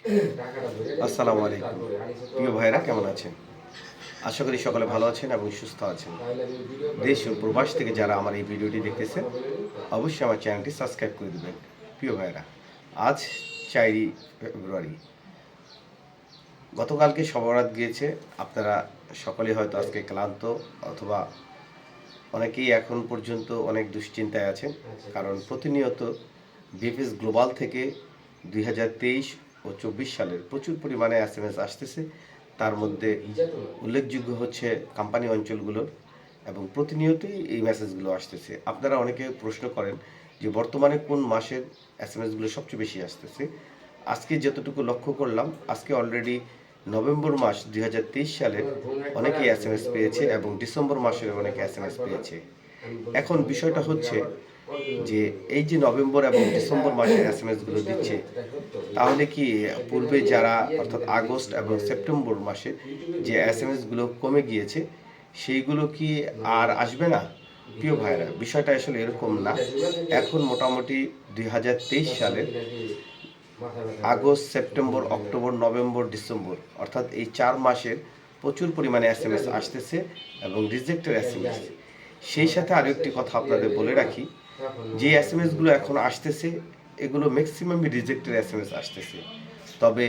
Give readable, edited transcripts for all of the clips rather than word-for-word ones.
আসসালামু আলাইকুম। প্রিয় ভাইরা কেমন আছেন? আশা করি সকলে ভালো আছেন এবং সুস্থ আছেন। দেশ ও প্রবাস থেকে যারা আমার এই ভিডিওটি দেখতেছেন, অবশ্যই আমার চ্যানেলটি সাবস্ক্রাইব করে দিবেন। প্রিয় ভাইরা, আজ 4ই ফেব্রুয়ারি। গতকালকে শবে বরাত গিয়েছে। আপনারা সকলেই হয়তো আজকে ক্লান্ত অথবা অনেকেই এখন পর্যন্ত অনেক দুশ্চিন্তায় আছেন। কারণ প্রতিনিয়ত বিএফএস গ্লোবাল থেকে 2023 ও 24 সালের প্রচুর পরিমাণে এসএমএস আসতেছে। তার মধ্যে উল্লেখযোগ্য হচ্ছে কোম্পানি অঞ্চলগুলোর, এবং প্রতিনিয়তই এই মেসেজগুলো আসতেছে। আপনারা অনেকে প্রশ্ন করেন যে বর্তমানে কোন মাসের এসএমএসগুলো সবচেয়ে বেশি আসতেছে। আজকে যতটুকু লক্ষ্য করলাম, আজকে অলরেডি নভেম্বর মাস 2023 সালের অনেকেই এসএমএস পেয়েছে এবং ডিসেম্বর মাসের অনেকে এসএমএস পেয়েছে। এখন বিষয়টা হচ্ছে যে এই যে নভেম্বর এবং ডিসেম্বর মাসের এসএমএসগুলো দিচ্ছে, তাহলে কি পূর্বে যারা অর্থাৎ আগস্ট এবং সেপ্টেম্বর মাসে যে এসএমএসগুলো কমে গিয়েছে সেইগুলো কি আর আসবে না? প্রিয় ভাইরা, বিষয়টা আসলে এরকম না। এখন মোটামুটি 2023 সালের August, September, October, November, December অর্থাৎ এই 4 মাসের প্রচুর পরিমাণে এসএমএস আসতেছে এবং রিজেক্টের এসএমএস। সেই সাথে আরও একটি কথা আপনাদের বলে রাখি, যে এসএমএসগুলো এখন আসতেছে এগুলো ম্যাক্সিমামই রিজেক্টের এসএমএস আসতেছে। তবে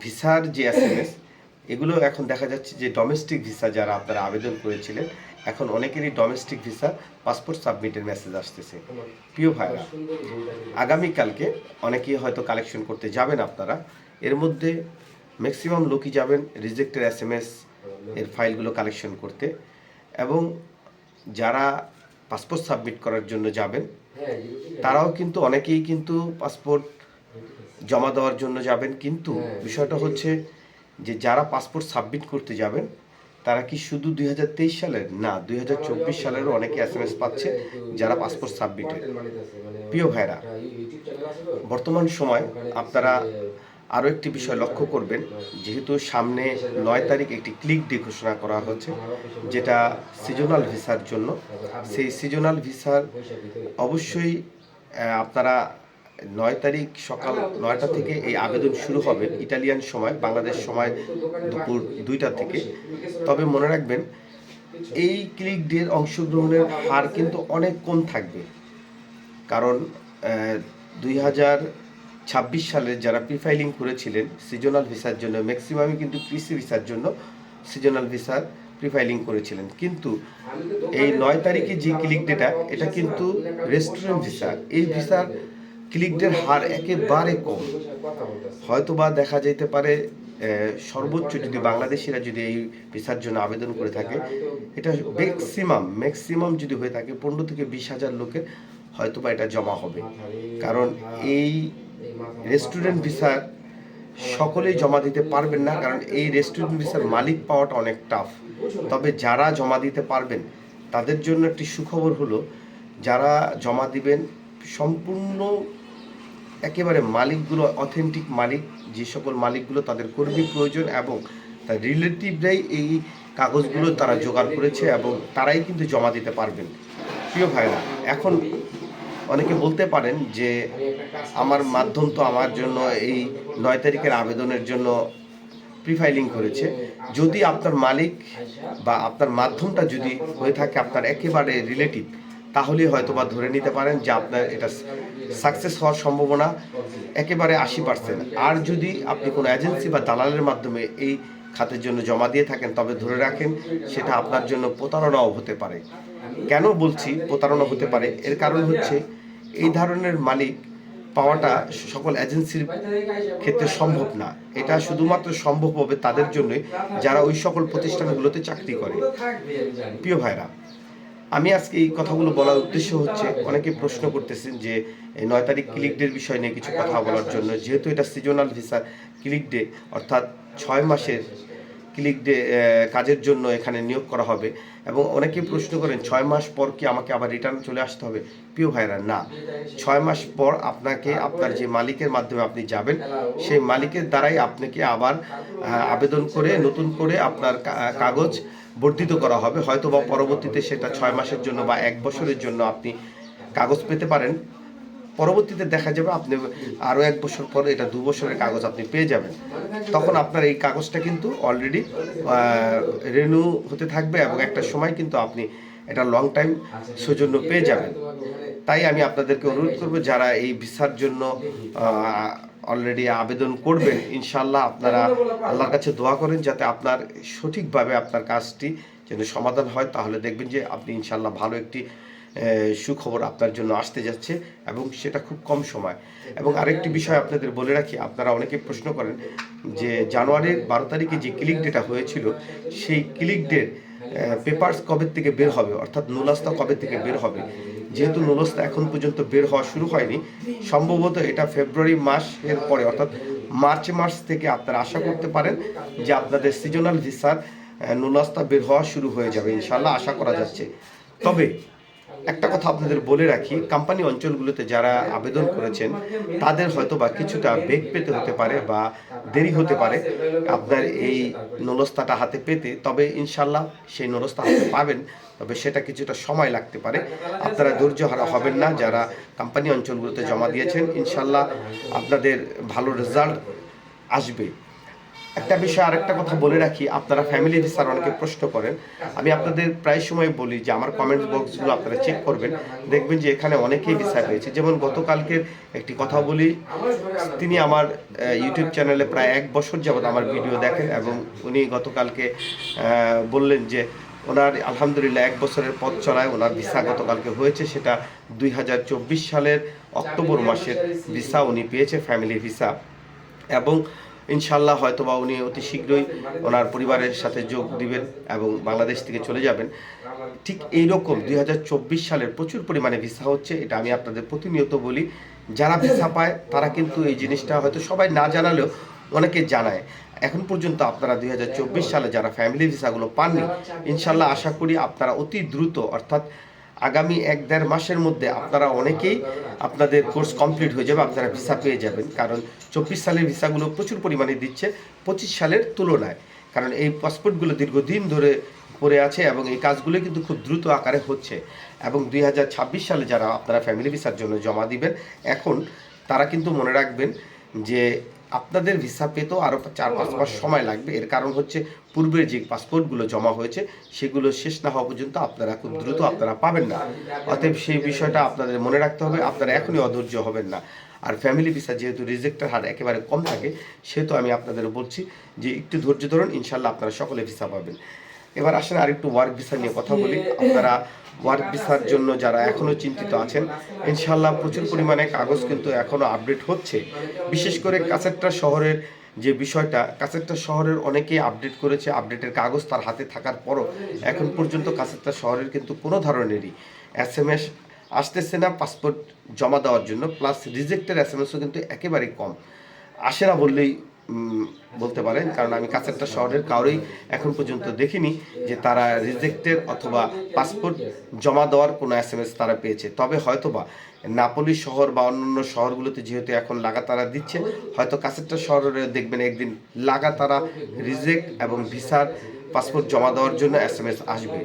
ভিসার যে এসএমএস, এগুলো এখন দেখা যাচ্ছে যে ডোমেস্টিক ভিসা যারা আপনারা আবেদন করেছিলেন, এখন অনেকেরই ডোমেস্টিক ভিসা পাসপোর্ট সাবমিটের মেসেজ আসতেছে। প্রিয় ভাইরা, আগামীকালকে অনেকেই হয়তো কালেকশন করতে যাবেন আপনারা। এর মধ্যে ম্যাক্সিমাম লোকই যাবেন রিজেক্টের এসএমএস এর ফাইলগুলো কালেকশন করতে, এবং যারা পাসপোর্ট সাবমিট করার জন্য যাবেন তারাও কিন্তু অনেকেই কিন্তু পাসপোর্ট জমা দেওয়ার জন্য যাবেন। কিন্তু বিষয়টা হচ্ছে যে যারা পাসপোর্ট সাবমিট করতে যাবেন তারা কি শুধু 2023 সালের না, 2024 সালেরও অনেকে এসএমএস পাচ্ছে যারা পাসপোর্ট সাবমিটের। প্রিয় ভাইরা, বর্তমান সময় আপনারা আরও একটি বিষয় লক্ষ্য করবেন, যেহেতু সামনে 9 তারিখ একটি ক্লিক ডে ঘোষণা করা হচ্ছে, যেটা সিজনাল ভিসার জন্য। সেই সিজনাল ভিসার অবশ্যই আপনারা 9 তারিখ সকাল 9টা থেকে এই আবেদন শুরু হবে ইটালিয়ান সময়, বাংলাদেশ সময় দুপুর 2টা থেকে। তবে মনে রাখবেন, এই ক্লিক ডের অংশগ্রহণের হার কিন্তু অনেক কম থাকবে। কারণ 2026 সালে যারা প্রিফাইলিং করেছিলেন সিজনাল ভিসার জন্য, ম্যাক্সিমামই কিন্তু কৃষি ভিসার জন্য সিজনাল ভিসার প্রিফাইলিং করেছিলেন। কিন্তু এই 9 তারিখে যে ক্লিক ডেটা, এটা কিন্তু রেস্টুরেন্ট ভিসা। এই ভিসার ক্লিক ডের হার একেবারে কম। হয়তোবা দেখা যেতে পারে সর্বোচ্চ যদি বাংলাদেশিরা যদি এই ভিসার জন্য আবেদন করে থাকে, এটা ম্যাক্সিমাম যদি হয়ে থাকে 15 থেকে 20 হাজার লোকের হয়তোবা এটা জমা হবে। কারণ এই রেস্টুরেন্ট ভিসার সকলেই জমা দিতে পারবেন না, কারণ এই রেস্টুরেন্ট ভিসার মালিক পাওয়াটা অনেক টাফ। তবে যারা জমা দিতে পারবেন তাদের জন্য একটি সুখবর হলো, যারা জমা দিবেন সম্পূর্ণ একেবারে মালিকগুলো অথেন্টিক মালিক, যে সকল মালিকগুলো তাদের কর্মী প্রয়োজন এবং তার রিলেটিভরাই এই কাগজগুলো তারা জোগাড় করেছে এবং তারাই কিন্তু জমা দিতে পারবেন। প্রিয় ভাইরা, এখন অনেকে বলতে পারেন যে আমার মাধ্যম তো আমার জন্য এই 9 তারিখের আবেদনের জন্য প্রিফাইলিং করেছে। যদি আপনার মালিক বা আপনার মাধ্যমটা যদি হয়ে থাকে আপনার একেবারে রিলেটিভ, তাহলে হয়তো বা ধরে নিতে পারেন যে আপনার এটা সাকসেস হওয়ার সম্ভাবনা একেবারে 80%। আর যদি আপনি কোনো এজেন্সি বা দালালের মাধ্যমে এই খাতের জন্য জমা দিয়ে থাকেন, তবে ধরে রাখেন সেটা আপনার জন্য প্রতারণাও হতে পারে। কেন বলছি প্রতারণা হতে পারে? এর কারণ হচ্ছে এই ধরনের মালিক পাওয়াটা সকল এজেন্সির ক্ষেত্রে সম্ভব না। এটা শুধুমাত্র সম্ভব হবে তাদের জন্যই যারা ওই সকল প্রতিষ্ঠানগুলোতে চাকরি করে। প্রিয় ভাইরা, আমি আজকে এই কথাগুলো বলার উদ্দেশ্য হচ্ছে, অনেকে প্রশ্ন করতেছেন যে এই 9 তারিখ ক্লিক ডের বিষয় নিয়ে কিছু কথা বলার জন্য। যেহেতু এটা সিজনাল ভিসা ক্লিক ডে, অর্থাৎ 6 মাসের ক্লিক ডে কাজের জন্য এখানে নিয়োগ করা হবে। এবং অনেকে প্রশ্ন করেন 6 মাস পর কি আমাকে আবার রিটার্ন চলে আসতে হবে? প্রিয় ভাইরা, না। 6 মাস পর আপনাকে আপনার যে মালিকের মাধ্যমে আপনি যাবেন, সেই মালিকের দ্বারাই আপনাকে আবার আবেদন করে নতুন করে আপনার কাগজ বর্ধিত করা হবে। হয়তো বা পরবর্তীতে সেটা 6 মাসের জন্য বা 1 বছরের জন্য আপনি কাগজ পেতে পারেন। পরবর্তীতে দেখা যাবে আপনি আরও 1 বছর পরে এটা 2 বছরের কাগজ আপনি পেয়ে যাবেন। তখন আপনার এই কাগজটা কিন্তু অলরেডি রিনিউ হতে থাকবে এবং একটা সময় কিন্তু আপনি এটা লং টাইম সৌজন্য পেয়ে যাবেন। তাই আমি আপনাদেরকে অনুরোধ করব, যারা এই ভিসার জন্য অলরেডি আবেদন করবেন, ইনশাআল্লাহ আপনারা আল্লাহর কাছে দোয়া করেন যাতে আপনার সঠিকভাবে আপনার কাজটি যেন সমাধান হয়। তাহলে দেখবেন যে আপনি ইনশাআল্লাহ ভালো একটি সুখবর আপনার জন্য আসতে যাচ্ছে এবং সেটা খুব কম সময়। এবং আরেকটি বিষয় আপনাদের বলে রাখি, আপনারা অনেকে প্রশ্ন করেন যে জানুয়ারির 12 তারিখে যে ক্লিক ডেটা হয়েছিল, সেই ক্লিক ডেট পেপারস কবে থেকে বের হবে, অর্থাৎ নুলাস্তা কবে থেকে বের হবে। যেহেতু নুলাস্তা এখন পর্যন্ত বের হওয়া শুরু হয়নি, সম্ভবত এটা ফেব্রুয়ারি মাসের পরে অর্থাৎ মার্চ মাস থেকে আপনারা আশা করতে পারেন যে আপনাদের সিজনাল ভিসার নুলাস্তা বের হওয়া শুরু হয়ে যাবে, ইনশাআল্লাহ আশা করা যাচ্ছে। তবে একটা কথা আপনাদের বলে রাখি, কোম্পানি অঞ্চলগুলোতে যারা আবেদন করেছেন তাদের হয়তো বা কিছুটা বেগ পেতে হতে পারে বা দেরি হতে পারে আপনার এই নুলস্তাটা হাতে পেতে। তবে ইনশাল্লাহ সেই নুলস্তা হাতে পাবেন, তবে সেটা কিছুটা সময় লাগতে পারে। আপনারা ধৈর্য হারা হবেন না, যারা কোম্পানি অঞ্চলগুলোতে জমা দিয়েছেন ইনশাল্লাহ আপনাদের ভালো রেজাল্ট আসবে। একটা বিষয় আরেকটা কথা বলে রাখি, আপনারা ফ্যামিলি ভিসার অনেকে প্রশ্ন করেন। আমি আপনাদের প্রায় সময় বলি যে আমার কমেন্টস বক্সগুলো আপনারা চেক করবেন, দেখবেন যে এখানে অনেকেই ভিসা পেয়েছে। যেমন গতকালকের একটি কথা বলি, তিনি আমার ইউটিউব চ্যানেলে প্রায় 1 বছর যাবত আমার ভিডিও দেখেন এবং উনি গতকালকে বললেন যে ওনার আলহামদুলিল্লাহ 1 বছরের পথ চলায় ওনার ভিসা গতকালকে হয়েছে, সেটা 2024 সালের অক্টোবর মাসের ভিসা উনি পেয়েছে, ফ্যামিলি ভিসা। এবং ইনশাল্লাহ হয়তোবা উনি অতি শীঘ্রই ওনার পরিবারের সাথে যোগ দিবেন এবং বাংলাদেশ থেকে চলে যাবেন। ঠিক এইরকম 2024 সালের প্রচুর পরিমাণে ভিসা হচ্ছে, এটা আমি আপনাদের প্রতিনিয়ত বলি। যারা ভিসা পায় তারা কিন্তু এই জিনিসটা হয়তো সবাই না জানালেও অনেকে জানায়। এখন পর্যন্ত আপনারা 2024 সালে যারা ফ্যামিলি ভিসাগুলো পাননি, ইনশাল্লাহ আশা করি আপনারা অতি দ্রুত অর্থাৎ আগামী 1-1.5 মাসের মধ্যে আপনারা অনেকেই আপনাদের কোর্স কমপ্লিট হয়ে যাবে, আপনারা ভিসা পেয়ে যাবেন। কারণ 24 সালের ভিসাগুলো প্রচুর পরিমাণে দিচ্ছে 25 সালের তুলনায়, কারণ এই পাসপোর্টগুলো দীর্ঘদিন ধরে পড়ে আছে এবং এই কাজগুলো কিন্তু খুব দ্রুত আকারে হচ্ছে। এবং 2026 সালে যারা আপনারা ফ্যামিলি ভিসার জন্য জমা দিবেন এখন, তারা কিন্তু মনে রাখবেন যে আপনাদের ভিসা পেতেও আরও 4-5 মাস সময় লাগবে। এর কারণ হচ্ছে পূর্বের যে পাসপোর্টগুলো জমা হয়েছে সেগুলো শেষ না হওয়া পর্যন্ত আপনারা খুব দ্রুত আপনারা পাবেন না। অতএব সেই বিষয়টা আপনাদের মনে রাখতে হবে, আপনারা এখনই অধৈর্য হবেন না। আর ফ্যামিলি ভিসা যেহেতু রিজেক্টের হার একেবারে কম থাকে, সেহেতু আমি আপনাদের বলছি যে একটু ধৈর্য ধরুন, ইনশাল্লাহ আপনারা সকলে ভিসা পাবেন। এবার আসেন আরেকটু ওয়ার্ক ভিসা নিয়ে কথা বলি। আপনারা ওয়ার্ক ভিসার জন্য যারা এখনও চিন্তিত আছেন, ইনশাল্লাহ প্রচুর পরিমাণে কাগজ কিন্তু এখনও আপডেট হচ্ছে। বিশেষ করে কাছেরটা শহরের যে বিষয়টা, কাছেরটা শহরের অনেকেই আপডেট করেছে, আপডেটের কাগজ তার হাতে থাকার পরও এখন পর্যন্ত কাছেরটা শহরের কিন্তু কোনো ধরনেরই SMS আসতেছে না পাসপোর্ট জমা দেওয়ার জন্য, প্লাস রিজেক্টের SMS-ও কিন্তু একেবারেই কম আসে না বললেই বলতে পারেন। কারণ আমি কাছেরটা শহরের কাউরেই এখন পর্যন্ত দেখিনি যে তারা রিজেক্টেড অথবা পাসপোর্ট জমা দেওয়ার কোনো SMS তারা পেয়েছে। তবে হয়তোবা নাপোলি শহর বা অন্যান্য শহরগুলোতে যেহেতু এখন লাগাতারা দিচ্ছে, হয়তো কাছেরটা শহরে দেখবেন একদিন লাগাতারা রিজেক্ট এবং ভিসার পাসপোর্ট জমা দেওয়ার জন্য SMS আসবে।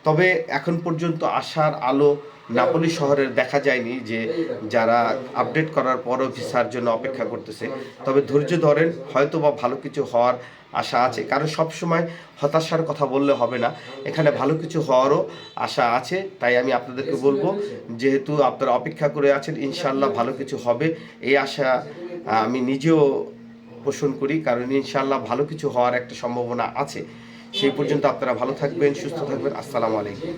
তবে এখন পর্যন্ত আশার আলো নাপোলি শহরের দেখা যায়নি যে যারা আপডেট করার পরও ভিসার জন্য অপেক্ষা করতেছে। তবে ধৈর্য ধরেন, হয়তো বা ভালো কিছু হওয়ার আশা আছে। কারণ সবসময় হতাশার কথা বললে হবে না, এখানে ভালো কিছু হওয়ারও আশা আছে। তাই আমি আপনাদেরকে বলবো, যেহেতু আপনারা অপেক্ষা করে আছেন, ইনশাল্লাহ ভালো কিছু হবে এই আশা আমি নিজেও পোষণ করি। কারণ ইনশাল্লাহ ভালো কিছু হওয়ার একটা সম্ভাবনা আছে। সেই পর্যন্ত আপনারা ভালো থাকবেন, সুস্থ থাকবেন। আসসালামু আলাইকুম।